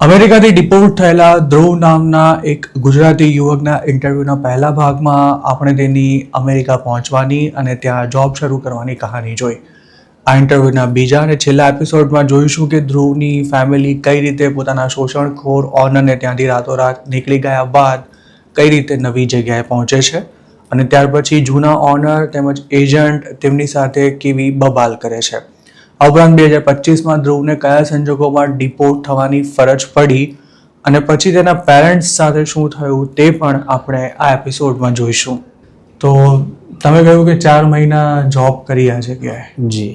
અમેરિકાથી ડિપોર્ટ થયેલા ધ્રુવ નામના એક ગુજરાતી યુવકના ઇન્ટરવ્યૂના પહેલા ભાગમાં આપણે તેની અમેરિકા પહોંચવાની અને ત્યાં જોબ શરૂ કરવાની કહાની જોઈ. આ ઇન્ટરવ્યૂના બીજા અને છેલ્લા એપિસોડમાં જોઈશું કે ધ્રુવની ફેમિલી કઈ રીતે પોતાના શોષણખોર ઓનરને ત્યાંથી રાતોરાત નીકળી ગયા બાદ કઈ રીતે નવી જગ્યાએ પહોંચે છે અને ત્યાર પછી જૂના ઓનર તેમજ એજન્ટ તેમની સાથે કેવી બબાલ કરે છે. આ ઉપરાંત 2025માં ધ્રુવને કયા સંજોગોમાં ડિપોર્ટ થવાની ફરજ પડી અને પછી તેના પેરેન્ટ્સ સાથે શું થયું તે પણ આપણે આ એપિસોડમાં જોઈશું. તો તમે કહ્યું કે 4 મહિના જોબ કરી આ જગ્યાએ. જી.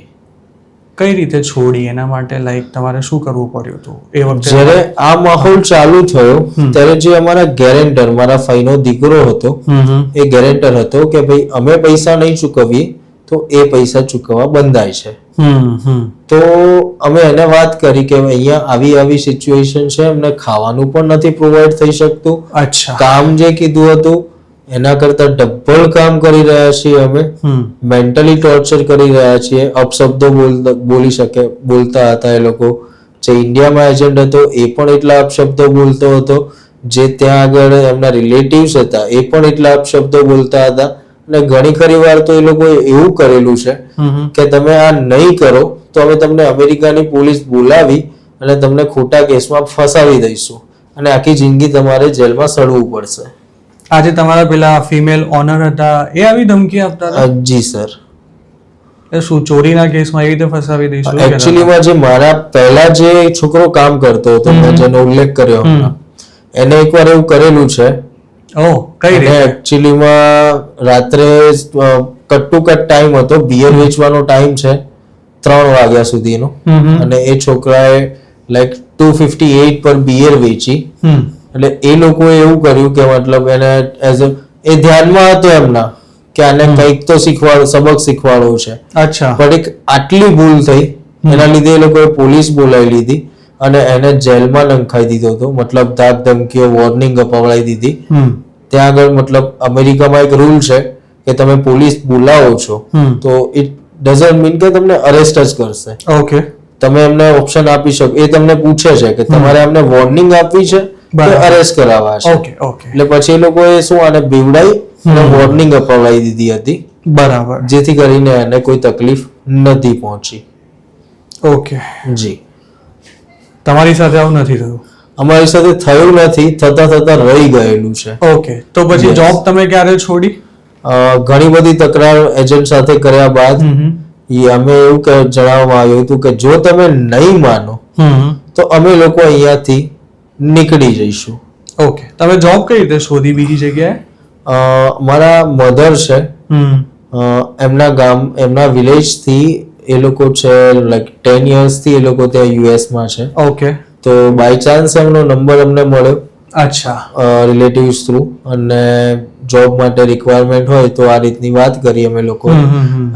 કઈ રીતે છોડી, એના માટે તમારે શું કરવું પડ્યું હતું એ વખતે? જ્યારે આ માહોલ ચાલુ થયો ત્યારે જે અમારા ગેરેન્ટર, મારા ફઈનો દીકરો હતો, એ ગેરેન્ટર હતો કે ભાઈ અમે પૈસા નહીં ચૂકવીએ તો એ પૈસા ચૂકવવા બંધાય છે. તો અમે એને વાત કરી કે અહીંયા આવી આવી સિચ્યુએશન છે, અમને ખાવાનું પણ નથી પ્રોવાઈડ થઈ શકતું. અચ્છા. કામ જે કીધું હતું એના કરતા ડબલ કામ કરી રહ્યા છીએ અમે. મેન્ટલી ટોર્ચર કરી રહ્યા છીએ. અપશબ્દો બોલતા હતા એ લોકો. જે ઇન્ડિયામાં એજન્ટ હતો એ પણ એટલા અપશબ્દો બોલતો હતો. જે ત્યાં આગળ એમના રિલેટિવ્સ હતા એ પણ એટલા અપશબ્દો બોલતા હતા. અને ઘણી ખરી વાર તો એ લોકોએ એવું કરેલું છે કે તમે આ નહીં કરો તો અમે તમને અમેરિકાની પોલીસ બોલાવી અને તમને ખોટા કેસમાં ફસાવી દઈશું અને આખી જિંદગી તમારે જેલમાં સડવું પડશે. આજે તમારા પેલા ફિમેલ ઓનર હતા એ આવી ધમકી આપતા હતા? જી સર. એ શું ચોરીના કેસમાં એ રીતે ફસાવી દઈશું? એકચ્યુઅલીમાં જે મારા પહેલા જે છોકરો કામ કરતો હતો, મેં જેનો ઉલ્લેખ કર્યો એને એકવાર એવું કરેલું છે. કઈ રીતે? એકચ્યુઅલીમાં રાત્રે કટ ટુ કટ ટાઈમ હતો, બિયર વેચવાનો ટાઈમ છે 3 વાગ્યા સુધીનો, અને એ છોકરાએ 258 પર બિયર વેચી. એટલે એ લોકોએ એવું કર્યું કે મતલબ એને એ ધ્યાનમાં હતો એમના કે આને કંઈક તો સબક શીખવાડવો છે. અચ્છા. પણ એક આટલી ભૂલ થઈ એના લીધે એ લોકોએ પોલીસ બોલાવી લીધી અને એને જેલમાં નંખાઈ દીધો હતો. મતલબ ધાક ધમકીઓ, વોર્નિંગ અપાવડાવી દીધી. ત્યાં આગળ મતલબ અમેરિકામાં એક રૂલ છે કે તમે પોલીસ બોલાવો છો તો ઇટ ડઝન્ટ મીન કે તમને અરેસ્ટ જ કરશે. ઓકે. તમે એમને ઓપ્શન આપી શકો. એ તમને પૂછે છે કે તમારે એમને વોર્નિંગ આપવી છે કે અરેસ્ટ કરાવવા છે. Okay okay. એટલે પછી એ લોકોએ શું આને બીવડાઈ અને વોર્નિંગ અપાવડાવી દીધી હતી. બરાબર. જેથી કરીને એને કોઈ તકલીફ નથી પહોંચી. ઓકે. જી. તમારી સાથે આવું નથી થયું? અમારી સાથે થયું નથી, થતા રહી ગયેલું છે. ઓકે. તો પછી જોબ તમે ક્યારે છોડી? ઘણી બધી તકરાર એજન્ટ સાથે કર્યા બાદ અમે એવું જણાવવામાં આવ્યું હતું કે જો તમે નહીં માનો તો અમે લોકો અહીંયાથી નીકળી જઈશું. ઓકે. તમે જોબ કઈ રીતે શોધી બીજી જગ્યાએ? મારા મધર છે, એમના વિલેજ થી એ લોકો છે 10 years થી એ લોકો ત્યાં યુએસમાં છે. ઓકે. તો બાય ચાન્સ એમનો નંબર અમને મળ્યો. અચ્છા. રિલેટિવ્સ થ્રુ, અને જોબ માટે રિક્વાયરમેન્ટ હોય તો આ રીતની વાત કરી અમે લોકો.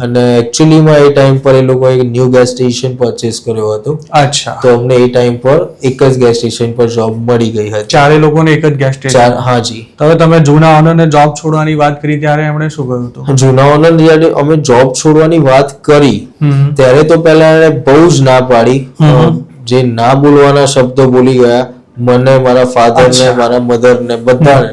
અને એકચ્યુઅલીમાં એ ટાઈમ પર એ લોકો એક ન્યૂ ગેસ સ્ટેશન પરચેસ કર્યો હતો. અચ્છા. તો અમને એ ટાઈમ પર એક જ ગેસ સ્ટેશન પર જોબ મળી ગઈ હતી. ચારે લોકોને એક જ ગેસ સ્ટેશન? હા જી. હવે તમે જૂના ઓનરને જોબ છોડવાની વાત કરી ત્યારે એમણે શું કહ્યું હતું? જૂના ઓનર જ્યારે અમે જોબ છોડવાની વાત કરી ત્યારે તો પહેલા એને બહુ જ ના પાડી. જે ના બોલવાના શબ્દો બોલી ગયા મને, મારા ફાધર ને, મારા મધર ને, બધાને.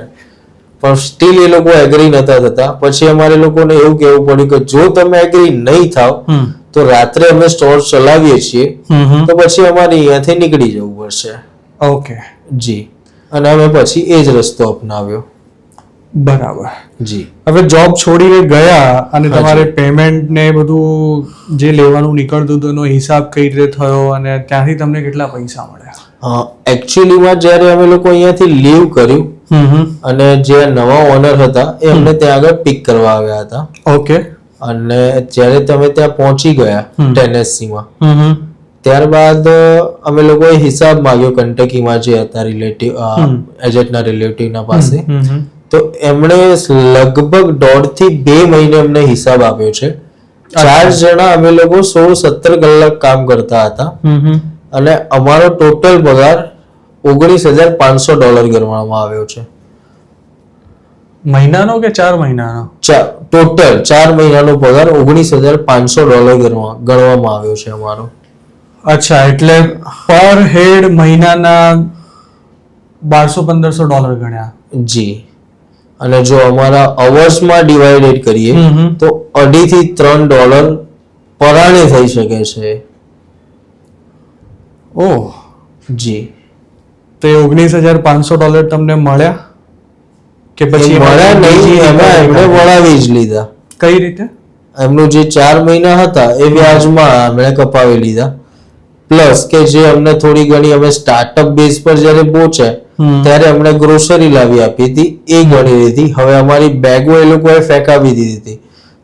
પણ સ્ટીલ એ લોકો એગ્રી નતા થતા. પછી અમારે લોકોને એવું કહેવું પડ્યું કે જો તમે એગ્રી નહીં થાવ તો રાત્રે અમે સ્ટોર ચલાવીએ છીએ તો પછી અમારે અહીંયાથી નીકળી જવું પડશે. ઓકે. જી. અને અમે પછી એ જ રસ્તો અપનાવ્યો. બરાબર. જી. હવે જોબ છોડીને ગયા અને તમારે પેમેન્ટ ને બધું જે લેવાનું નીકળતું હતું એનો હિસાબ કઈ રીતે થયો અને ત્યાંથી તમને કેટલા પૈસા મળ્યા? એકચ્યુઅલીમાં જ્યારે અમે લોકો અહીંયાથી લીવ કર્યું અને જે નવા ઓનર હતા એ અમને ત્યાં આગળ પિક કરવા આવ્યા હતા. ઓકે. અને જ્યારે તમે ત્યાં પહોંચી ગયા ટેનેસીમાં, ત્યારબાદ અમે લોકોએ હિસાબ માંગ્યો કંટકીમાં જે હતા રિલેટિવ, એજન્ટના રિલેટિવના પાસે. તો એમણે લગભગ 1.5 થી 2 મહિને અમને હિસાબ આપ્યો છે. 4 જણા અમે લોકો 16-17 કલાક કામ કરતા હતા અને અમારો ટોટલ પગાર $19,500 ગણવામાં આવ્યો છે. મહિનાનો કે 4 મહિનાનો? ટોટલ 4 મહિનાનો પગાર $19,500 ગણવામાં આવ્યો છે અમારો. અચ્છા. એટલે પર હેડ મહિનાના $1200-1500 ગણ્યા. જી. અને જો અમારા અવર્સમાં ડિવાઇડેડ કરીએ તો $2.5 થી $3 પરાણે થઈ શકે છે. ઓહ, જી. તો એ $19,500 તમને મળ્યા કે પછી મળ્યા નહીં, એમણે વળાવી જ લીધા. કઈ રીતે? એમનું જે 4 મહિના હતા એ વ્યાજમાં એમણે કપાવી લીધા. પ્લસ કે જે અમને થોડી ઘણી અમે સ્ટાર્ટઅપ બેઝ પર જ્યારે પહોંચ્યા ત્યારે અમને ગ્રોસરી લાવી આપી હતી, એ ગણી લીધી. હવે અમારી બેગો એ લોકોએ ફેંકાવી દીધી હતી.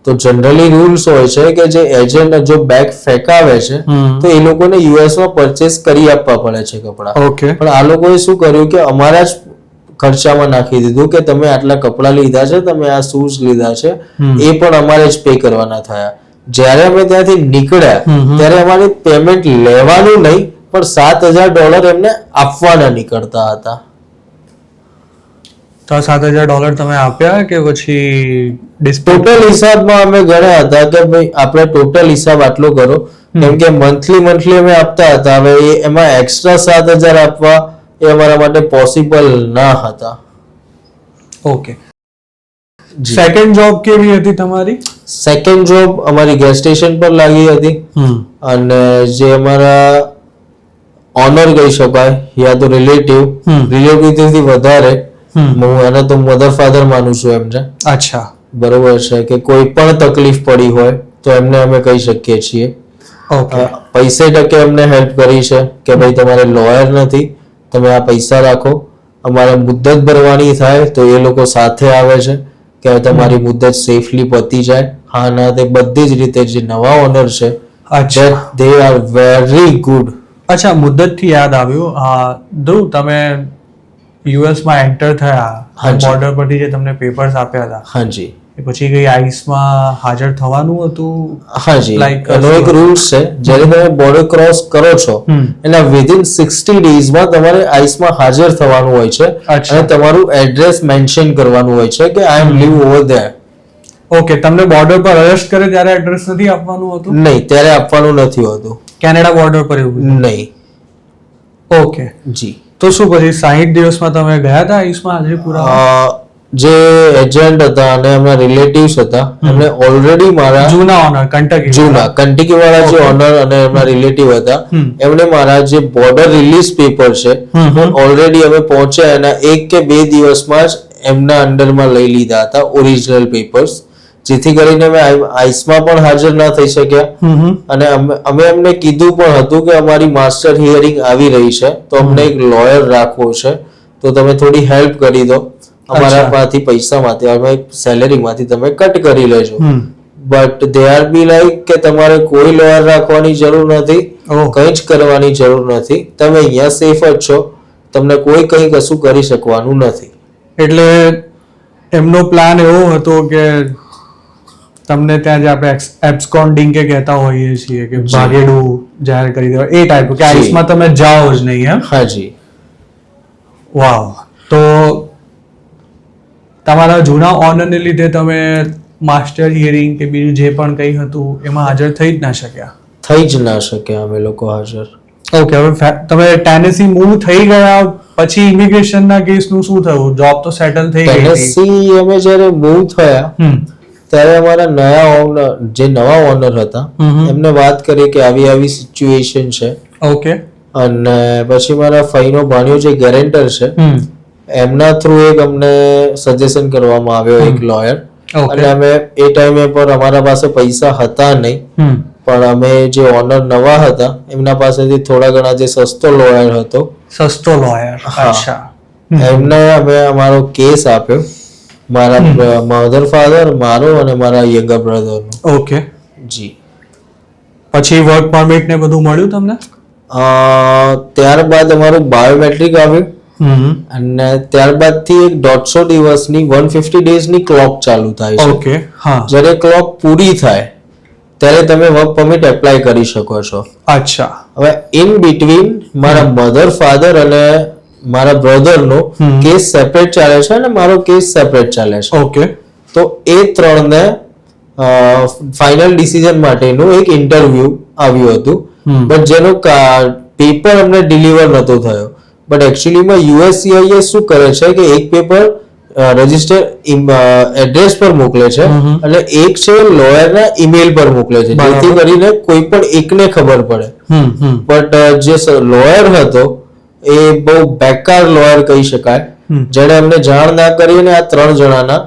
તો જનરલી રૂલ્સ હોય છે કે જે એજન્ટ જો બેગ ફેંકાવે છે તો એ લોકોને યુએસમાં પરચેસ કરી આપવા પડે છે કપડાં. ઓકે. પણ આ લોકોએ શું કર્યું કે અમારા જ ખર્ચામાં નાખી દીધું કે તમે આટલા કપડાં લીધા છે, તમે આ શૂઝ લીધા છે, એ પણ અમારે જ પે કરવાના થયા. જ્યારે અમે ત્યાંથી નીકળ્યા ત્યારે અમારે પેમેન્ટ લેવાનું નહીં પણ $7,000 એમને આપવાના નીકળતા હતા. તો $7,000 તમે આપ્યા કે પછી ટોટલ હિસાબમાં અમે ગણ્યા હતા કે ભાઈ આપણે ટોટલ હિસાબ આટલો કરો, કેમ કે મંથલી અમે આપતા હતા. હવે એમાં એક્સ્ટ્રા 7,000 આપવા એ અમારા માટે પોસિબલ ના હતા. ઓકે. સેકન્ડ જોબ કેવી હતી તમારી? સેકન્ડ જોબ અમારી ગેસ સ્ટેશન પર લાગી હતી અને જે અમારા ઓનર કહી શકાય યા તો રિલેટિવ થી વધારે, હું એને તો મધર ફાધર માનું છું એમને. અચ્છા, બરોબર છે કે કોઈ પણ તકલીફ પડી હોય તો એમને અમે કહી શકીએ છીએ. પૈસે ટકે એમને હેલ્પ કરી છે કે ભાઈ તમારે લોયર નથી, તમે આ પૈસા રાખો, અમારે મુદ્દત ભરવાની થાય તો એ લોકો સાથે આવે છે કે તમારી મુદ્દત સેફલી પતી જાય. હા ના, તે બધી જ રીતે જે નવા ઓનર છે દે આર વેરી ગુડ. અચ્છા, મુદ્દતથી યાદ આવ્યું, ધ્રુવ તમે યુએસ માં એન્ટર થયા, બોર્ડર પરથી જે તમને પેપર્સ આપ્યા હતા, હાજી, પછી કઈ આઈસમાં હાજર થવાનું હતું? હાજી, એનો એક રૂલ્સ છે, જ્યારે તમે બોર્ડર ક્રોસ કરો છો એના વિધિન 60 ડેઝમાં તમારે આઈસમાં હાજર થવાનું હોય છે અને તમારું એડ્રેસ મેન્શન કરવાનું હોય છે કે આઈ એમ લીવ ઓવર ધેર. ઓકે. તમને બોર્ડર પર અરેસ્ટ કરે ત્યારે એડ્રેસ નથી આપવાનું હતું? નહીં, ત્યારે આપવાનું નથી હોતું. કેનેડા બોર્ડર પર એવું નહીં. ઓકે જી. તો શું પછી 60 દિવસમાં તમે ગયા હતા આઈસમાં હાજરી પુરાવા? જે એજન્ટ હતા અને એમના રિલેટિવ્સ હતા એમને ઓલરેડી મારા જૂના ઓનર કંટકી વાળા જે ઓનર અને એમના રિલેટિવ હતા એમણે મારા જે બોર્ડર રિલીઝ પેપર છે ઓલરેડી અમે પહોંચ્યા એના 1 કે 2 દિવસમાં જ એમના અંડરમાં લઈ લીધા હતા ઓરિજિનલ પેપર્સ, જેથી કરીને અમે આઈસમાં પણ હાજર ના થઈ શક્યા. અને અમે એમને કીધું પણ હતું કે અમારી માસ્ટર હિયરિંગ આવી રહી છે તો અમને એક લોયર રાખવો છે, તો તમે થોડી હેલ્પ કરી દો, અમારા પાસેથી પૈસામાંથી અમે સેલેરીમાંથી તમે કટ કરી લેજો. But they are be like કે તમારે કોઈ લોયર રાખવાની જરૂર નથી, કંઈ જ કરવાની જરૂર નથી, તમે અહીંયા સેફ જ છો, તમને કોઈ કંઈ કશું કરી શકવાનું નથી. એટલે એમનો પ્લાન એવો હતો કે તમને ત્યાં જે આપણે એબ્સકોન્ડિંગ કે કહેતા હોઈએ છીએ કે ભાગેડું જાહેર કરી દેવા, એ ટાઈપ કે આઈસમાં તમે જાઓ જ નહીં એમ? હાજી. વાવ. તો તમારા જૂના ઓનરને લીધે તમે માસ્ટર હિયરિંગ કે બીજું જે પણ કંઈ હતું એમાં હાજર થઈ જ ના શક્યા? થઈ જ ના શક્યા અમે લોકો હાજર. ઓકે. હવે તમે ટેનેસી મૂવ થઈ ગયા પછી ઇમિગ્રેશનના કેસનું શું થયું? જોબ તો સેટલ થઈ ગઈ. ટેનેસી અમે જ્યારે મૂવ થયા ત્યારે અમારા નવા ઓનર હતા એમને વાત કરી કે આવી સિચ્યુએશન છે. ઓકે. અને પછી મારા ફઈનો ભાણિયો જે ગેરેન્ટર છે એમના થ્રુ એક અમને સજેશન કરવામાં આવ્યો એક લોયર. અને અમે એ ટાઈમે પર અમારા પાસે પૈસા હતા નહીં, પણ અમે જે ઓનર નવા હતા એમના પાસેથી થોડા ઘણા જે સસ્તો લોયર હતો. અચ્છા. એમને અમે અમારો કેસ આપ્યો, મારા મધર ફાધર, મારો અને મારા યંગર બ્રધરનો. ઓકે. જી. પછી વર્ક પરમિટ ને બધું મળ્યું તમને? ત્યારબાદ અમારું બાયોમેટ્રિક આવ્યું અને ત્યારબાદથી એક 150 દિવસની 150 ડેઝની ક્લોક ચાલુ થાય છે. ઓકે. હા. જ્યારે ક્લોક પૂરી થાય ત્યારે તમે વર્ક પરમિટ એપ્લાય કરી શકો છો. અચ્છા. હવે ઇન બિટવીન મારા મધર ફાધર અને મારા બ્રધરનો કેસ સેપરેટ ચાલે છે અને મારો કેસ સેપરેટ ચાલે છે. ઓકે. તો એ ત્રણને ફાઇનલ ડિસિઝન માટેનું એક ઇન્ટરવ્યુ આવ્યું હતું, બટ જેનો પેપર અમને ડિલિવર નતો થયો. બટ એકચ્યુઅલીમાં USCIS શું કરે છે કે એક પેપર રજિસ્ટર એડ્રેસ પર મોકલે છે અને એક છે લોયરના ઈમેલ પર મોકલે છે, જેથી કરીને કોઈ પણ એકને ખબર પડે. બટ જે લોયર હતો એ બહુ બેકાર લોયર કહી શકાય, જેને અમને જાણ ના કરી અને આ 3 જણાના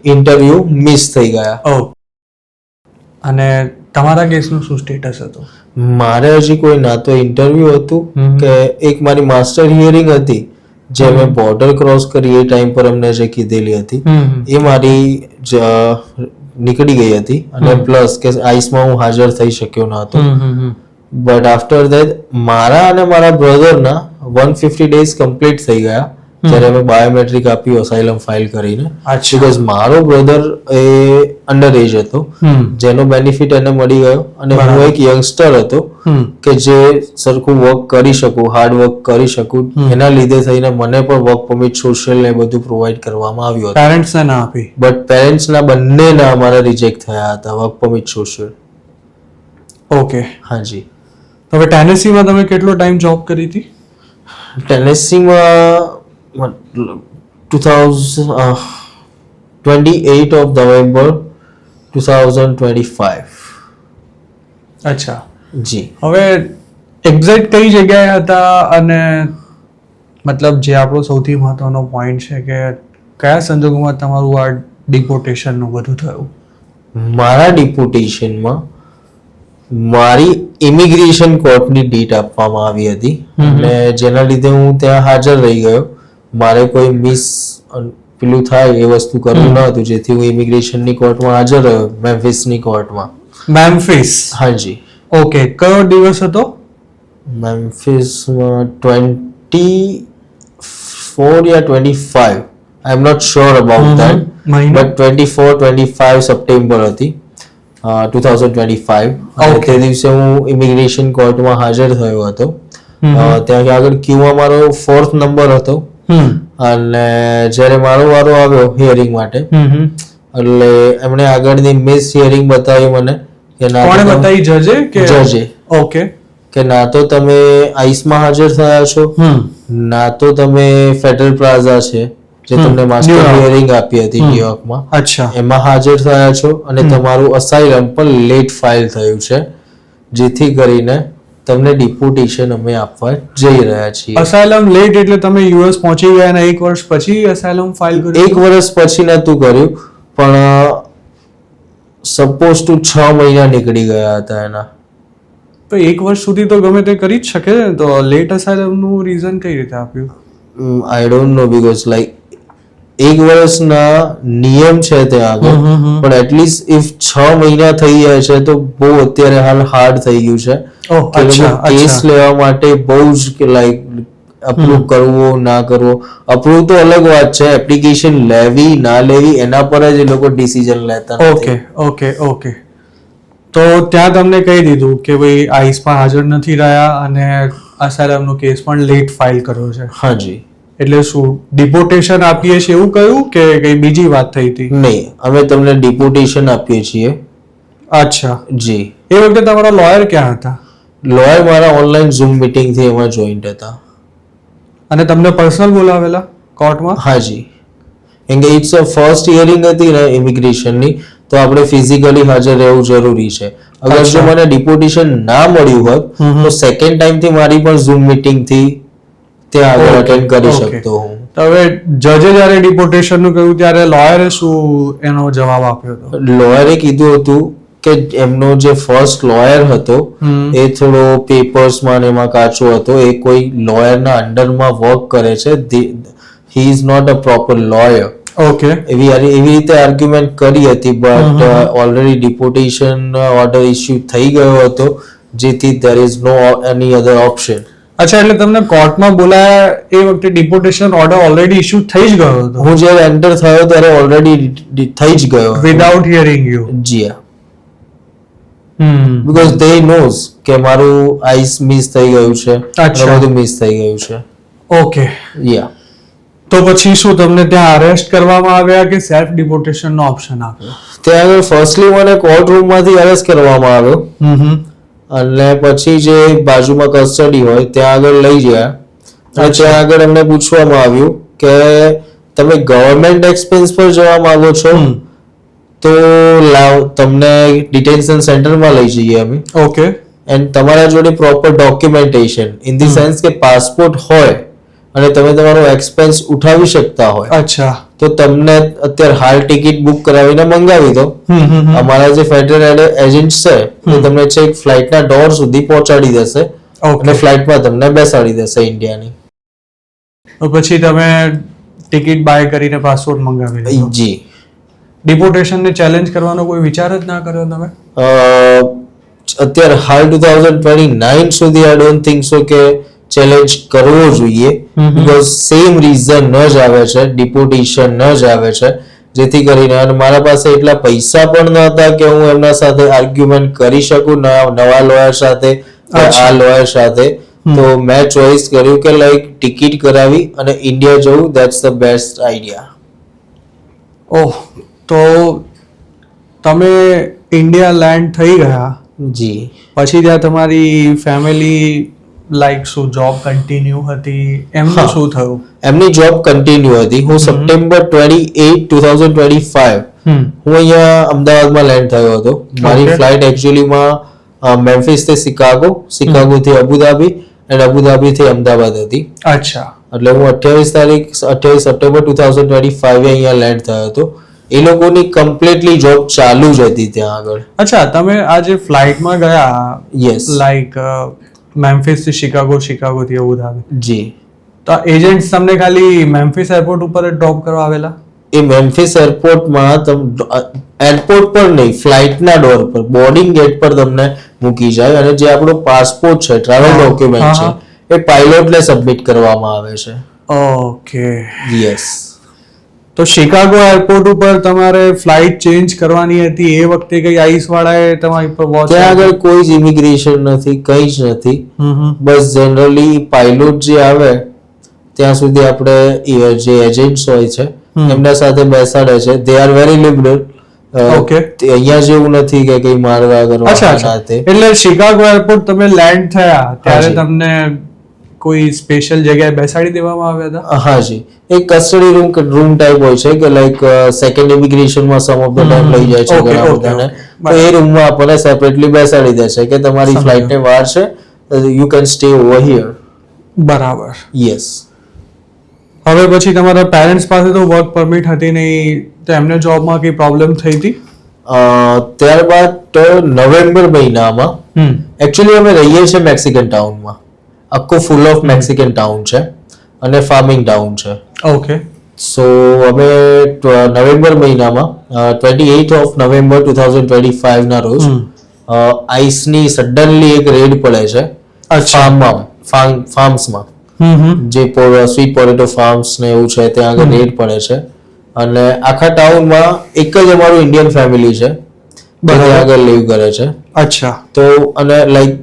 ઇન્ટરવ્યુ મિસ થઈ ગયા. અને તમારા કેસનું શું સ્ટેટસ હતું? મારે હજી કોઈ ના તો ઇન્ટરવ્યુ હતું કે એક મારી માસ્ટર હિયરિંગ હતી જે મેં બોર્ડર ક્રોસ કરી એ ટાઈમ પર અમને જે કીધેલી હતી એ મારી નીકળી ગઈ હતી અને પ્લસ કે આઈસમાં હું હાજર થઈ શક્યો ન હતો. બટ આફ્ટર ધેટ મારા અને મારા બ્રધરના 150 ડેઝ કમ્પ્લીટ થઈ ગયા જ્યારે અમે બાયોમેટ્રિક આપ્યું અસાઇલમ ફાઇલ કરીને. બીકોઝ મારો બ્રધર એ અંડર એજ હતો, જેનો બેનિફિટ એને મળી ગયો અને હું એક યંગસ્ટર હતો કે જે સરખું વર્ક કરી શકું, હાર્ડ વર્ક કરી શકું, એના લીધે થઈને મને પણ વર્ક પરમિટ, સોશિયલ ને બધું પ્રોવાઈડ કરવામાં આવ્યું હતું. પેરેન્ટ્સને ના આપી? બટ પેરેન્ટ્સના બંનેના અમારા રિજેક્ટ થયા હતા, વર્ક પરમિટ, સોશિયલ. ઓકે, હાજી. હવે ટેનેસીમાં તમે કેટલો ટાઈમ જોબ કરી હતી? ટેનેસીમાં 28 of November 2025. અચ્છા જી. હવે એક્ઝેક્ટ કઈ જગ્યાએ હતા અને મતલબ જે આપણો સૌથી મહત્વનો પોઈન્ટ છે કે કયા સંજોગોમાં તમારું આ ડિપોર્ટેશનનું બધું થયું? મારા ડિપોર્ટેશનમાં મારી ઇમિગ્રેશન કોર્ટની ડેટ આપવામાં આવી હતી અને જેના લીધે હું ત્યાં હાજર રહી ગયો. મારે કોઈ પેલું થાય એ વસ્તુ કરવું ન હતું, જેથી હું ઇમિગ્રેશનની કોર્ટમાં હાજર રહ્યો, મેમ્ફિસની કોર્ટમાં. મેમ્ફિસ? હાજી. ઓકે, કયો દિવસ હતો? મેમ્ફિસમાં 24 યા 25, I am not sure about that, but 24-25 September હતી 2025. તે દિવસે હું ઇમિગ્રેશન કોર્ટમાં હાજર થયો હતો. ત્યાં આગળ ક્યુમાં મારો 4th નંબર હતો અને જ્યારે મારો વારો આવ્યો હિયરિંગ માટે એટલે એમણે આગળની મિસ હિયરિંગ બતાવી મને કે ના. કોણે બતાવી? જજે કે? જજે. ઓકે. કે ના તો તમે આઈસમાં હાજર થયા છો, ના તો તમે ફેડરલ પ્લાઝા છે જે તમને માસ્ટર હિયરિંગ આપી હતી ન્યુયોર્કમાં, અચ્છા, એમાં હાજર થયા છો અને તમારું અસાઇલમ પણ લેટ ફાઇલ થયું છે, જેથી કરીને તમને ડિપોર્ટેશન અમે આપવા જઈ રહ્યા છીએ. અસાઇલમ લેટ એટલે તમે યુએસ પહોંચી ગયા અને 1 વર્ષ પછી અસાઇલમ ફાઇલ કર્યું? 1 વર્ષ પછી નતું કર્યું, પણ સપોઝ ટુ 6 મહિના નીકળી ગયા હતા એના. તો 1 વર્ષ સુધી તો ગમે તે કરી જ શકે ને, તો લેટ અસાઇલમનું રીઝન કઈ રીતે આપ્યું? I don't know, because like 1 વર્ષના નિયમ છે ત્યાં આગળ, પણ એટલીસ્ટ ઇફ 6 મહિના થઈ જાય છે તો બહુ અત્યારે હાલ હાર્ડ થઈ ગયું છે. કેસ લેવા માટે બહુ જ લાઈક અપ્રૂવ કરવો ના કરવો, અપ્રૂવ તો અલગ વાત છે, એપ્લિકેશન લેવી ના લેવી એના પર જ એ લોકો ડિસિઝન લેતા નથી. Okay okay okay. તો ત્યાં તમને કહી દીધું કે ભાઈ આઈસમાં હાજર નથી રહ્યા અને અસાઇલમનો કેસ પણ લેટ ફાઇલ કર્યો છે? હાજી. એટલે શું ડિપોર્ટેશન આપીએ છીએ એવું કહ્યું કે કઈ બીજી વાત થઈ હતી? નહીં, અમે તમને ડિપોર્ટેશન આપીએ છીએ. અચ્છા. જી. એ વખતે તમારા લોયર ક્યાં હતા? લોયર મારા ઓનલાઈન ઝૂમ મીટિંગ થી એમાં જોઈન્ટ હતા. અને તમને પર્સનલ બોલાવેલા કોર્ટમાં? હાજી. કેમ કે ઇટ્સ અ ફર્સ્ટ હિયરિંગ હતી ને ઇમિગ્રેશનની, તો આપણે ફિઝિકલી હાજર રહેવું જરૂરી છે. અગર જો મને ડિપોર્ટેશન ના મળ્યું હોત તો સેકન્ડ ટાઈમ થી મારી પણ ઝૂમ મીટિંગ થી ત્યાં આગળ અટેન્ડ કરી શકતો હું. તો હવે જજે જ્યારે ડિપોર્ટેશન નું કહ્યું ત્યારે લોયરે શું એનો જવાબ આપ્યો હતો? લોયરે કીધું હતું કે એમનો જે ફર્સ્ટ લોયર હતો એ થોડો પેપર્સમાં ને એમાં કાચો હતો, એ કોઈ લોયરના અંડરમાં વર્ક કરે છે, he is not a proper lawyer. Okay. એવી રીતે આર્ગ્યુમેન્ટ કરી હતી, but already deportation order issue થઈ ગયો હતો, જેથી there is no any other option. અચ્છા, એટલે તમને કોર્ટમાં બોલાયા એ વખતે ડિપોર્ટેશન ઓર્ડર ઓલરેડી ઇશ્યુ થઈ જ ગયો હતો? હું જ્યારે એન્ટર થયો ત્યારે ઓલરેડી થઈ જ ગયો. Without hearing you? જી. બીકોઝ દે નોઝ કે મારું આઈસ મિસ થઈ ગયું છે, બધું મિસ થઈ ગયું છે. ઓકે. યા. તો પછી શું તમને ત્યાં અરેસ્ટ કરવામાં આવ્યા કે સેલ્ફ ડિપોર્ટેશન નો ઓપ્શન આપ્યો? ત્યાં આગળ ફર્સ્ટલી મને કોર્ટ રૂમ માંથી અરેસ્ટ કરવામાં આવ્યો અને પછી જે બાજુમાં કસ્ટડી હોય ત્યાં આગળ લઈ ગયા અને ત્યાં આગળ એમને પૂછવામાં આવ્યું કે તમે ગવર્મેન્ટ એક્સપેન્સ પર જવા માંગો છો તો લાવ તમને ડિટેન્શન સેન્ટરમાં લઈ જઈએ અમે. ઓકે. એન્ડ તમારા જોડે proper documentation in the sense કે પાસપોર્ટ હોય અને તમે તમારો એક્સપેન્સ ઉઠાવી શકતા હોય અચ્છા, તો તમને અત્યારે હાલ ટિકિટ બુક કરાવીને મંગાવી દો. અમારા જે ફેડરલ એજન્ટ છે એ તમને છેક ફ્લાઇટના ડોર સુધી પહોંચાડી દેશે અને ફ્લાઇટમાં તમને બેસાડી દેશે ઇન્ડિયાની. તો પછી તમે ટિકિટ બાય કરીને પાસપોર્ટ મંગાવી લીધો. જી. ડિપોર્ટેશનને ચેલેન્જ કરવાનો કોઈ વિચાર જ ના કર્યો તમે? અત્યારે હાલ 2029 સુધી આઈ ડોન્ટ થિંક સો કે ચેલેન્જ કરવો જોઈએ, બીકોઝ સેમ રીઝન જ આવે છે, ડિપોર્ટેશન જ આવે છે, જેથી કરીને અને મારા પાસે એટલા પૈસા પણ ન હતા કે હું એમના સાથે આર્ગ્યુમેન્ટ કરી શકું નવા લોયર સાથે આ લોયર સાથે. તો મેં ચોઇસ કર્યું કે લાઈક ટિકિટ કરાવી અને ઇન્ડિયા જવું, ધેટ્સ ધ બેસ્ટ આઈડિયા. ઓહ, તો તમે ઇન્ડિયા લેન્ડ થઈ ગયા. જી. પછી ત્યાં તમારી ફેમિલી લાઈક શું જોબ કન્ટિન્યુ હતી, એમનું શું થયું? એમની જોબ કન્ટિન્યુ હતી. હું સપ્ટેમ્બર 28 2025 હું અહીંયા અમદાવાદમાં લેન્ડ થયો હતો. મારી ફ્લાઇટ એકચ્યુઅલીમાં મેમ્ફિસ થી શિકાગો થી અબુધાબી અને અબુધાબી થી અમદાવાદ હતી. અચ્છા. એટલે હું 28 સપ્ટેમ્બર 2025 અહીંયા લેન્ડ થયો હતો. એ લોકોની કમ્પ્લીટલી જોબ ચાલુ જ હતી ત્યાં આગળ. અચ્છા, તમે આ જે ફ્લાઇટમાં ગયા, યસ, લાઈક મેમ્ફિસ થી શિકાગો થી અબુધાબી, જી, તો એજન્ટ્સ તમને ખાલી મેમ્ફિસ એરપોર્ટ ઉપર જ ડ્રોપ કરવા આવેલા? એ મેમ્ફિસ એરપોર્ટમાં એરપોર્ટ પર નહીં, ફ્લાઇટના ડોર પર, બોર્ડિંગ ગેટ પર તમને મૂકી જાય અને જે આપણો પાસપોર્ટ છે, ટ્રાવેલ ડોક્યુમેન્ટ છે, એ પાયલોટને સબમિટ કરવામાં આવે છે. ઓકે. યસ. તો શિકાગો એરપોર્ટ ઉપર તમારે ફ્લાઇટ ચેન્જ કરવાની હતી, એ વખતે કઈ આઈસ વાળાએ તમારી પર વોચ? ત્યાં આગળ કોઈ જ ઇમિગ્રેશન નથી, કંઈ જ નથી. બસ જનરલી પાયલોટ જે આવે ત્યાં સુધી આપણે જે એજન્ટ્સ હોય છે એમના સાથે બેસાડે છે. They are very liberal. Okay. અહીંયા જેવું નથી કે કઈ મારવા કરવા સાથે. એટલે શિકાગો એરપોર્ટ તમે લેન્ડ થયા ત્યારે તમને કોઈ સ્પેશિયલ જગ્યાએ બેસાડી દેવામાં આવ્યા હતા? હા જી, એક કસ્ટડી રૂમ ટાઈપ હોય છે કે લાઈક સેકન્ડ ઇમિગ્રેશનમાં સમ ઓફ ધ ટાઈમ લઈ જાય છે ઘણા બધાને. તો એ રૂમમાં આપણને સેપરેટલી બેસાડી દે છે કે તમારી ફ્લાઇટને વાર છે, you can stay over here. બરાબર. યસ. હવે પછી તમારા પેરેન્ટ્સ પાસે તો વર્ક પરમિટ હતી નહીં, તો એમને જોબમાં કઈ પ્રોબ્લેમ થઈ હતી? ત્યારબાદ નવેમ્બર મહિનામાં એકચ્યુઅલી અમે રહીએ છીએ મેક્સિકન ટાઉનમાં. આખું ફૂલ ઓફ મેક્સિકન ટાઉન છે અને ફાર્મિંગ ટાઉન છે. ઓકે. સો અમે નવેમ્બર મહિનામાં 28 ઓફ નવેમ્બર 2025 ના રોજ આઈસની સડનલી એક રેડ પડે છે ફાર્મ્સમાં, જે સ્વીટ પોટેટો ફાર્મ્સ ને એવું છે ત્યાં આગળ રેડ પડે છે અને આખા ટાઉનમાં એક જ અમારું ઇન્ડિયન ફેમિલી છે ત્યાં આગળ લીવ કરે છે. અચ્છા. તો અને લાઈક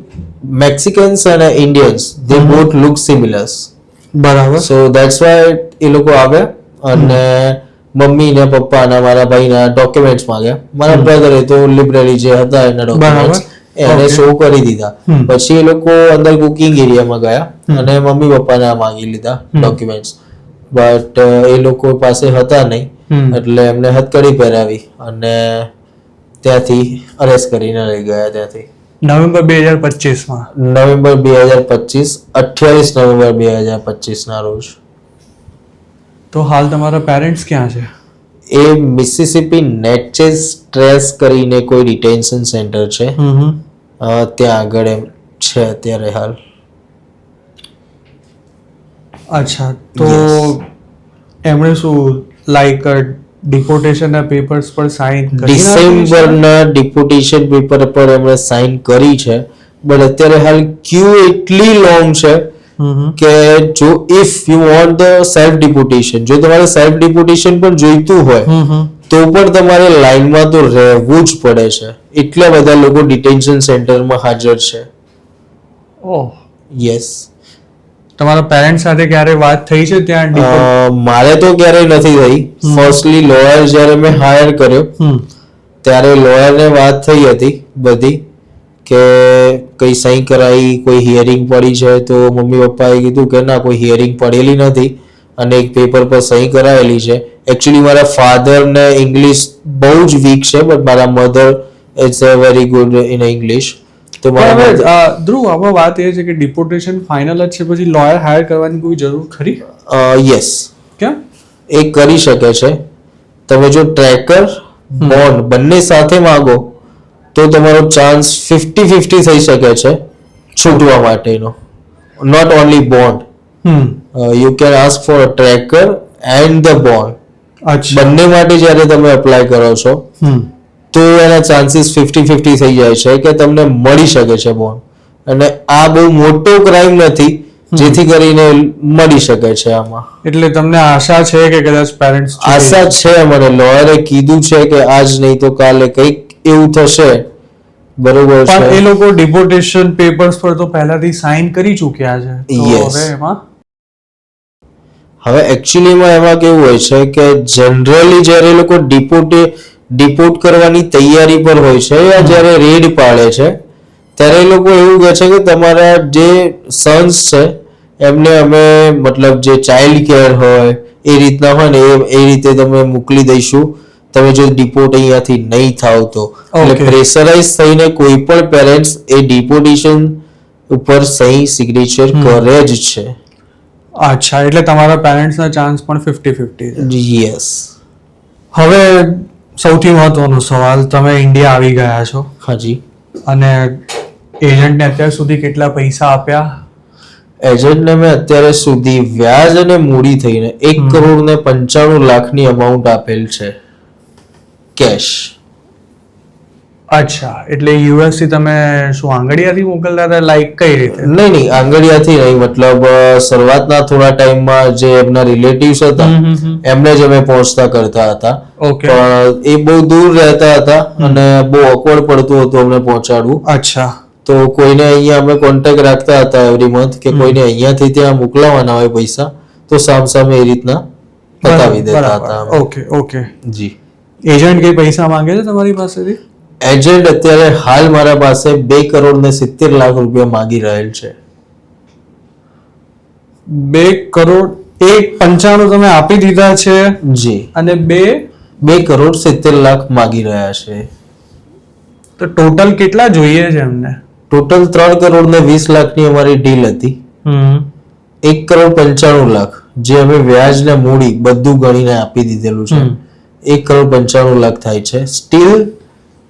મેક્સિકન્સ અને Indians they both look similar. બરાબર. સો ધેટ્સ વાય એ લોકો આવે અને મમ્મી ને પપ્પા અને મારા ભાઈના ડોક્યુમેન્ટ્સ માંગ્યા. મારા બ્રધરે તો લિબરલી જે હતા એના ડોક્યુમેન્ટ્સ એને શો કરી દીધા. પછી એ લોકો અંદર કુકિંગ એરિયામાં ગયા અને મમ્મી પપ્પાને માંગી લીધા ડોક્યુમેન્ટ્સ, બટ એ લોકો પાસે હતા નહીં એટલે એમને હથકડી પહેરાવી અને ત્યાંથી અરેસ્ટ કરીને લઈ ગયા. ત્યાંથી નવેમ્બર 2025 નવેમ્બર 2025 28 નવેમ્બર 2025 ના રોજ. તો હાલ તમારા પેરેન્ટ્સ ક્યાં છે? એ મિસિસિપી નેચેસ ટ્રેસ કરીને કોઈ ડિટેન્શન સેન્ટર છે ત્યાં આગળ એમ છે અત્યારે હાલ. અચ્છા. તો એમણે શું લાઈક ડિપોર્ટેશનના પેપર્સ પર સાઇન કરી? ડિસેમ્બરના ડિપોર્ટેશન પેપર પર એમણે સાઇન કરી છે, બટ અત્યારે હાલ ક્યુ એટલી લોંગ છે કે જો if you want the self deportation, જો તમારે સેલ્ફ ડિપોર્ટેશન પણ જોઈતું હોય તો પણ તમારે લાઈનમાં તો રહેવું જ પડે છે. એટલા બધા લોકો ડિટેન્શન સેન્ટરમાં હાજર છે. ઓહ. યસ. તમારા પેરેન્ટ્સ સાથે ક્યારે વાત થઈ છે ત્યાં? મારે તો ક્યારેય નથી થઈ. ફર્સ્ટલી લોયર જ્યારે મેં હાયર કર્યો ત્યારે લોયરને વાત થઈ હતી બધી કે કઈ સહી કરાવી, કોઈ હિયરિંગ પડી છે, તો મમ્મી પપ્પાએ કીધું કે ના, કોઈ હિયરિંગ પડેલી નથી અને એક પેપર પર સહી કરાયેલી છે. એકચ્યુઅલી મારા ફાધર ને ઇંગ્લિશ બહુ જ વીક છે, બટ મારા mother is very good in English. તો પણ હવે ધ્રુવ, આમાં વાત એ છે કે ડિપોર્ટેશન ફાઇનલ જ છે, પછી લોયર હાયર કરવાની કોઈ જરૂર ખરી? યસ, કેમ? એ કરી શકે છે. તમે જો ટ્રેકર બોન્ડ બંને સાથે માંગો તો તમારો ચાન્સ 50-50 થઈ શકે છે છૂટવા માટેનો. Not only bond, you can ask for a tracker and the bond. બંને માટે જ્યારે તમે અપ્લાય કરો છો તો એના ચાન્સીસ 50-50 થઈ જાય છે કે તમને મળી શકે છે બોન્ડ. અને આ બહુ મોટો ક્રાઇમ નથી જેથી કરીને મળી શકે છે આમાં. એટલે તમને આશા છે કે કદાચ પેરેન્ટ્સ? આશા છે મને. લોયરે કીધું છે કે આજ નહીં તો કાલે કંઈક એવું થશે. બરોબર છે. પણ એ લોકો ડિપોર્ટેશન પેપર્સ પર તો પહેલાથી સાઇન કરી ચૂક્યા છે. Yes. હવે એમાં એકચ્યુઅલીમાં એમાં કેવું હોય છે કે જનરલી જ્યારે એ લોકો ડિપોર્ટ કરવાની તૈયારી પર હોય છે યા જ્યારે રેડ પાડે છે ત્યારે એ લોકો એવું કહે છે કે તમારા જે સન્સ છે એમને અમે મતલબ જે ચાઇલ્ડ કેર હોય એ રીતના હોય ને એ રીતે તમે મોકલી દઈશું, તમે જો ડિપોર્ટ અહીંયાથી નહીં થાવ તો. એટલે પ્રેશરાઇઝ થઈને કોઈ પણ પેરેન્ટ્સ એ ડિપોર્ટેશન ઉપર સહી સિગ્નેચર કરે જ છે. અચ્છા, એટલે તમારા પેરેન્ટ્સના ચાન્સ પણ 50-50 છે. યસ. હવે સૌથી મહત્વનો સવાલ, તમે ઇન્ડિયા આવી ગયા છો. હાજી. અને એજન્ટને અત્યાર સુધી કેટલા પૈસા આપ્યા? એજન્ટને મેં અત્યારે સુધી વ્યાજ અને મૂડી થઈને 1,95,00,000 અમાઉન્ટ આપેલ છે કેશ. અચ્છા, એટલે યુએસ થી તમે શું આંગળીયાથી મોકલતા હતા, લાઈક કઈ રીતે? નહીં, આંગળીયાથી નહીં. મતલબ શરૂઆતના થોડા ટાઈમમાં જે એમના રિલેટિવ્સ હતા એમને જ અમે પહોંચતા કરતા હતા. પણ એ બહુ દૂર રહેતા હતા અને બહુ ઓકવર્ડ પડતું હતું અમને પહોંચાડવું. અચ્છા. તો કોઈને અહીંયા અમે કોન્ટેક્ટ રાખતા હતા એવરી મંથ કે કોઈને અહીંયાથી ત્યાં મોકલાવાના હોય પૈસા તો સામે એ રીતના બતાવી દેતા હતા. ઓકે. જી. એજન્ટ કઈ પૈસા માંગે છે તમારી પાસેથી? એજન્ટ અત્યારે હાલ મારા પાસે 2,70,00,000 માંગી રહેલ છે. 2,95,00,000 તમે આપી દીધા છે? જી. અને 2,70,00,000 માંગી રહ્યા છે. તો ટોટલ કેટલા જોઈએ છે એમને? ટોટલ 3,20,00,000 અમારી ડીલ હતી. 1,95,00,000 જે અમે વ્યાજ ને મૂડી બધું ગણીને આપી દીધેલું છે. 1,95,00,000 થાય છે. Steel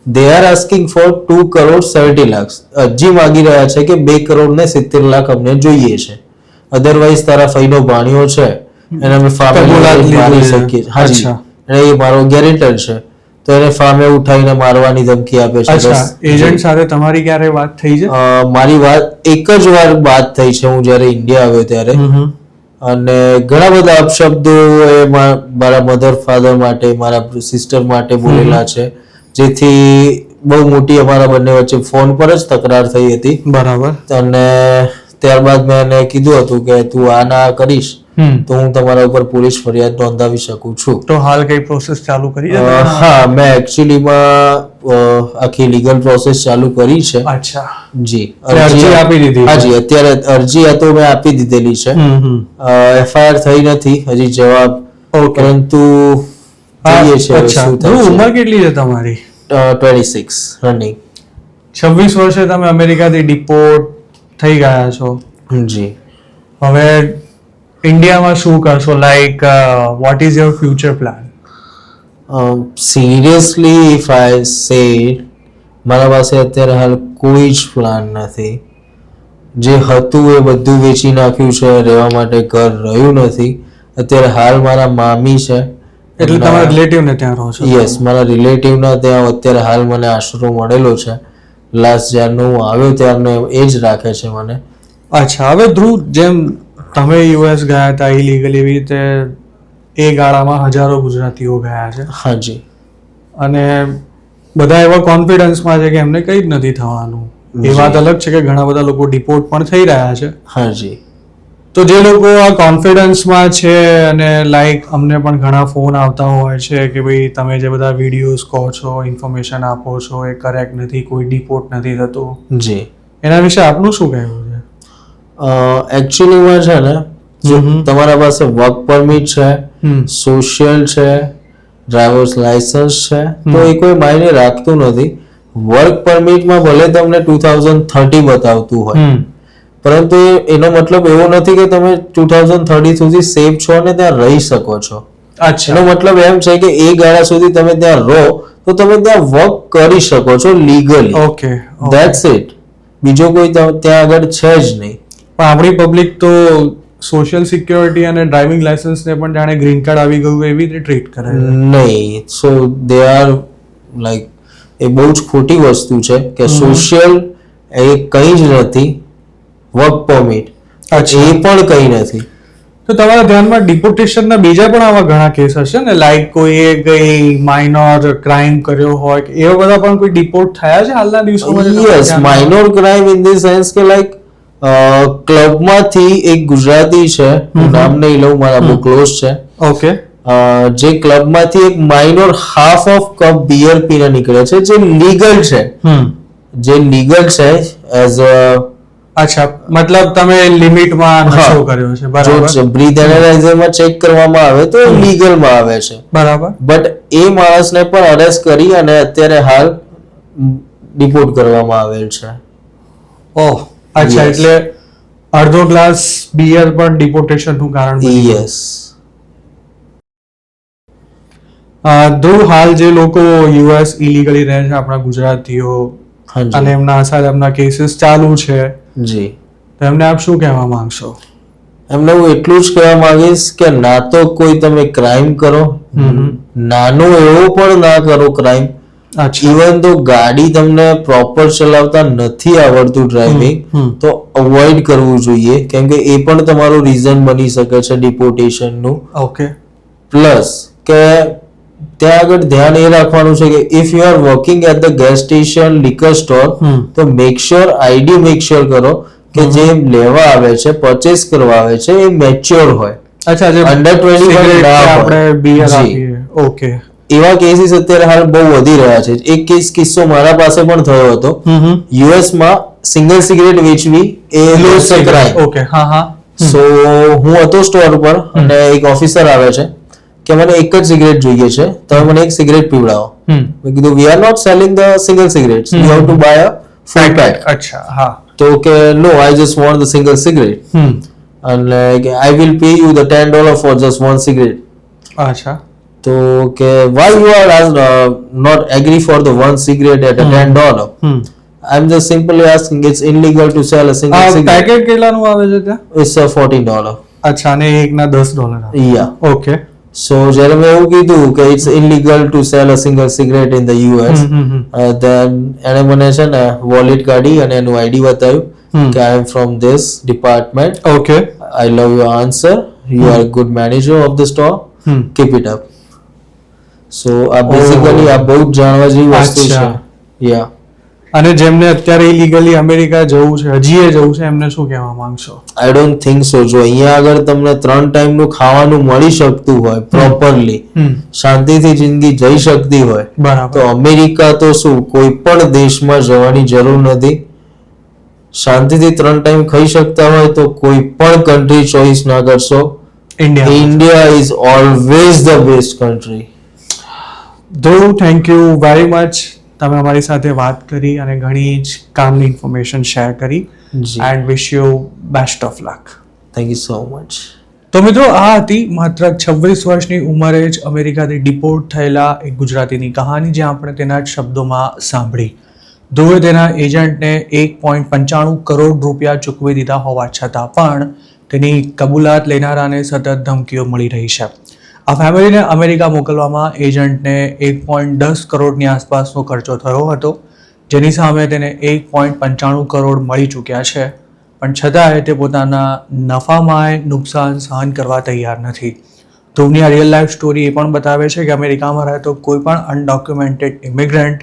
they are asking for 2,70,00,000. હજી માંગી રહ્યા છે કે 2,70,00,000 અમને જોઈએ છે. અધરવાઇઝ તારા ફઈનો ભાણિયો છે એને અમે ફામે મારી શકીએ. હાજી. અને એ મારો ગેરેન્ટર છે તો એને ફામે ઉઠાઈને મારવાની ધમકી આપે છે. એજન્ટ સાથે તમારી ક્યારે વાત થઈ છે? મારી વાત એક જ વાર વાત થઈ છે હું જ્યારે ઇન્ડિયા આવ્યો ત્યારે. અને ઘણા બધા અપશબ્દો એ મારા મધર ફાધર માટે, મારા સિસ્ટર માટે બોલેલા છે જેથી બહુ મોટી અમારા બંને વચ્ચે ફોન પર જ તકરાર થઈ હતી. બરાબર. અને ત્યારબાદ મેં એને કીધું હતું કે તું આ ના કરીશ તો હું તમારા ઉપર પોલીસ ફરિયાદ નોંધાવી શકું છું. તો હાલ કઈ પ્રોસેસ ચાલુ કરી છે? હા, મેં એકચ્યુઅલીમાં આખી લીગલ પ્રોસેસ ચાલુ કરી છે. અચ્છા. જી. અરજી આપી દીધી? હાજી, અત્યારે અરજી તો મેં આપી દીધેલી છે. એફઆઈઆર થઈ નથી હજી જવાબ, પરંતુ ઉંમર કેટલી છે તમારી? 26 રનિંગ. 26 વર્ષે તમે અમેરિકાથી ડિપોર્ટ થઈ ગયા છો. જી. હવે ઇન્ડિયામાં શું કરશો? Like what is your future plan? Seriously if I સે, મારા પાસે અત્યારે હાલ કોઈ જ પ્લાન નથી. જે હતું એ બધું વેચી નાખ્યું છે, રહેવા માટે ઘર રહ્યું નથી. અત્યારે હાલ મારા મામી છે. એટલે તમારા રિલેટિવને ત્યાં રહો છો? યસ, મારા રિલેટિવના ત્યાં અત્યારે હાલ મને આશરો મળેલો છે. લાસ્ટ જ્યારનો હું આવ્યો ત્યારનો એ જ રાખે છે મને. અચ્છા. હવે ધ્રુવ, જેમ તમે યુએસ ગયા હતા ઇલીગલી, એવી રીતે એ ગાળામાં હજારો ગુજરાતીઓ ગયા છે. હાજી. અને બધા એવા કોન્ફિડન્સમાં છે કે એમને કંઈ જ નથી થવાનું. એ વાત અલગ છે કે ઘણા બધા લોકો ડિપોર્ટ પણ થઈ રહ્યા છે. હાજી. તો જે લોકો આ કોન્ફિડન્સમાં છે અને લાઈક અમને પણ ઘણા ફોન આવતા હોય છે કે ભાઈ તમે જે બધા વિડીયોઝ કહો છો, ઇન્ફોર્મેશન આપો છો એ કરેક્ટ નથી, કોઈ ડિપોર્ટ નથી થતું, જી, એના વિશે આપનું શું કહેવું છે? એકચ્યુઅલીમાં છે ને, જો તમારા પાસે વર્ક પરમિટ છે, સોશિયલ છે, ડ્રાઈવર્સ લાયસન્સ છે, તો એ કોઈ માયને રાખતું નથી. વર્ક પરમિટમાં ભલે તમને 2030 બતાવતું હોય, પરંતુ એનો મતલબ એવો નથી કે તમે 2030 સુધી સેફ છો અને ત્યાં રહી શકો છો. એનો મતલબ એમ છે કે એ ગાળા સુધી તમે ત્યાં રહો તો તમે ત્યાં વર્ક કરી શકો છો લીગલી. Okay, that's it. બીજો કોઈ ત્યાં આગળ છે જ નહીં. પણ આપણી પબ્લિક તો સોશિયલ સિક્યોરિટી અને ડ્રાઇવિંગ લાયસન્સ ને પણ જાણે ગ્રીન કાર્ડ આવી ગયું એવી રીતે ટ્રીટ કરે છે. નહીં. સો દે આર લાઈક, એ બહુ જ ખોટી વસ્તુ છે કે સોશિયલ એ કંઈ જ નથી, વર્ક પરમિટ એ પણ કંઈ નથી. તો તમારા ધ્યાનમાં ડિપોર્ટેશનના બીજા પણ આવા ઘણા કેસ હશે ને, લાઈક કોઈએ કઈ માઇનોર ક્રાઇમ કર્યો હોય કે એવા બધા પણ કોઈ ડિપોર્ટ થયા છે હાલના દિવસોમાં? Yes, minor crime in the sense કે લાઈક ક્લબમાંથી એક ગુજરાતી છે, હું નામ નહીં લઉં, મારા બહુ ક્લોઝ છે. ઓકે. જે ક્લબમાંથી એક minor half of cup beer પીને નીકળે છે, જે લીગલ છે, જે લીગલ છે એઝ અ, અચ્છા, મતલબ તમે લિમિટમાં નશો કર્યો છે, બરાબર. જો બ્રીથ એનાલાઇઝરમાં ચેક કરવામાં આવે તો લીગલમાં આવે છે, બરાબર. બટ એ માણસને પણ અરેસ્ટ કરી અને અત્યારે હાલ ડિપોર્ટ કરવામાં આવેલ છે. ઓહ, અચ્છા, એટલે અડધો ગ્લાસ બિયર પણ ડિપોર્ટેશન નું કારણ બની ગયું. યસ. ધ્રુવ, હાલ જે લોકો યુએસ ઇલીગલી રહે છે, આપણા ગુજરાતીઓ, અને એમના અસાઇલમના કેસીસ ચાલુ છે, જી, તો એમને આપ શું કહેવા માંગશો? એમને હું એટલું જ કહેવા માંગીશ કે ના તો કોઈ તમે ક્રાઇમ કરો, નાનો એવો પણ ના કરો ક્રાઇમ. ઇવન તો ગાડી તમને પ્રોપર ચલાવતા નથી આવડતું ડ્રાઇવિંગ, તો અવોઇડ કરવું જોઈએ, કેમ કે એ પણ તમારું રીઝન બની શકે છે ડિપોર્ટેશનનું. ઓકે. પ્લસ કે ત્યાં આગળ ધ્યાન એ રાખવાનું છે કે if you are working at the gas station, liquor store, તો make sure ID make sure કરો કે જે લેવા આવે છે, પરચેસ કરવા આવે છે, એ મેચ્યોર હોય. અચ્છા, જે અંડર 21 ના આપણે બિયર હોય. આપીએ. ઓકે. એવા કેસીસ અત્યારે હાલ બહુ વધી રહ્યા છે. એક કિસ્સો મારા પાસે પણ થયો હતો. યુએસ માં સિંગલ સિગરેટ વેચવી એ લોસ ક્રાઇમ. ઓકે. હા હા. સો હું હતો સ્ટોર પર અને એક ઓફિસર આવે છે કે મને એક જ સિગરેટ જોઈએ છે, તમે મને એક સિગરેટ પીવડાવો. મેં કીધું we are not selling the single cigarettes, you have to buy a full pack. અચ્છા, હા. તો કે no, I just want the single cigarette, અને I will pay you the $10 for just one cigarette. અચ્છા. તો કે why you are not agree for the one cigarette at a $10? I'm just simply asking, it's illegal to sell a single cigarette. Packet કેટલાનું આવે છે ત્યાં? It's $14. અચ્છા, અને એકના $10 આવે. Yeah. ઓકે. So જ્યારે મેં એવું કીધું કે it's illegal to sell a single cigarette in the US, then એને મને છે ને વોલેટ કાઢી અને એનું આઈડી બતાવ્યું કે I am from this department. Okay. I love your answer. You are a good manager of the store. Keep it up. So આ બેઝિકલી આ બહુ જ જાણવા જેવી વસ્તુ છે. યા. અને જેમને અત્યારે ઇલીગલી અમેરિકા જવું છે, હજી જવું છે, એમને શું કહેવા માંગશો? I don't think so. જો અહીંયા આગળ તમને 3 ટાઈમનું ખાવાનું મળી શકતું હોય પ્રોપરલી, શાંતિથી જિંદગી જઈ શકતી હોય, બરાબર, તો અમેરિકા તો શું કોઈ પણ દેશમાં જવાની જરૂર નથી. શાંતિથી 3 ટાઈમ ખાઈ શકતા હોય તો કોઈ પણ કન્ટ્રી ચોઈસ ના કરશો. India is always the best country. Dhruv, thank you very much. તમે અમારી સાથે વાત કરી અને ઘણી જ કામની ઇન્ફોર્મેશન શેર કરી. And wish you best of luck. Thank you so much. તો મિત્રો, આ હતી માત્ર 26 વર્ષની ઉંમરે જ અમેરિકાથી ડિપોર્ટ થયેલા એક ગુજરાતીની કહાની, જે આપણે તેના જ શબ્દોમાં સાંભળી. ધ્રુવે તેના એજન્ટને 1.95 કરોડ રૂપિયા ચૂકવી દીધા હોવા છતાં પણ તેની કબૂલાત લેનારાને સતત ધમકીઓ મળી રહી છે. આ ફેમિલીને અમેરિકા મોકલવામાં એજન્ટને 1.10 કરોડની આસપાસનો ખર્ચો થયો હતો, જેની સામે તેને 1.95 કરોડ મળી ચૂક્યા છે, પણ છતાંય તે પોતાના નફામાં નુકસાન સહન કરવા તૈયાર નથી. ધ્રુવની આ રિયલ લાઈફ સ્ટોરી એ પણ બતાવે છે કે અમેરિકામાં રહેતો કોઈ પણ અનડોક્યુમેન્ટેડ ઇમિગ્રન્ટ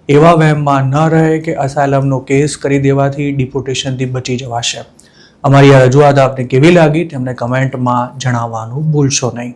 એવા વહેમમાં ન રહે કે અસાયલમનો કેસ કરી દેવાથી ડિપોર્ટેશનથી બચી જવાશે. અમારી આ રજૂઆત આપને કેવી લાગી તેમને કમેન્ટમાં જણાવવાનું ભૂલશો નહીં.